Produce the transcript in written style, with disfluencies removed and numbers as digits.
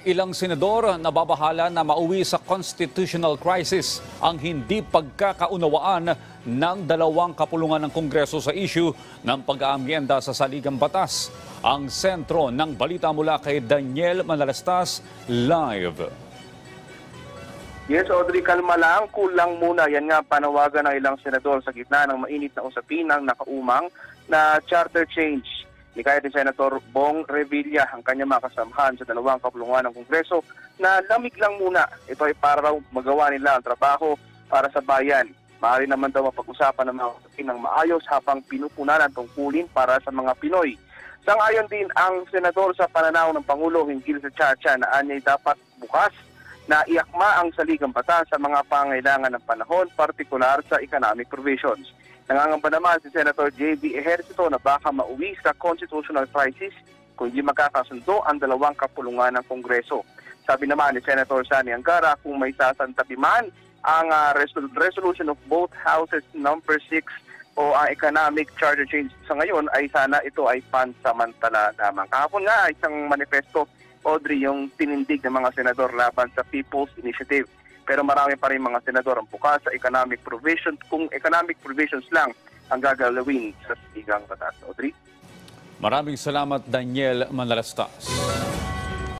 Ilang senador nababahala na mauwi sa constitutional crisis ang hindi pagkakaunawaan ng dalawang kapulungan ng Kongreso sa issue ng pag-aamyenda sa saligang batas. Ang sentro ng balita mula kay Daniel Manalastas, live. Yes, Audrey, kalma lang, kulang muna. Yan nga, panawagan ng ilang senador sa gitna ng mainit na usapin ng nakaumang na charter change. Nikaya ni Senator Bong Revilla ang kanyang mga kasamahan sa dalawang kapulungan ng Kongreso na lamig lang muna. Ito ay para raw magawa nila ang trabaho para sa bayan. Maaari naman daw mapag-usapan ng mga usapin ng maayos habang pinupunan ang tungkulin para sa mga Pinoy. Sang-ayon din ang senador sa pananaw ng Pangulo hinggil sa Chacha na anyay dapat bukas na iakma ang saligang batas sa mga pangailangan ng panahon, partikular sa economic provisions. Nangangamba naman si Senator J.B. Ejercito na baka mauwi sa constitutional crisis kung hindi magkakasundo ang dalawang kapulungan ng Kongreso. Sabi naman ni Senator Sani Angara kung may sasantabi man ang resolution of both houses number 6 o ang economic charter change sa ngayon ay sana ito ay pansamantala lamang. Kahapon nga isang manifesto, Audrey, yung tinindig ng mga senador laban sa People's Initiative. Pero marami pa rin mga senador ang bukas sa economic provisions kung economic provisions lang ang gagalawin sa saligang batas. Audrey? Maraming salamat, Daniel Manalastas.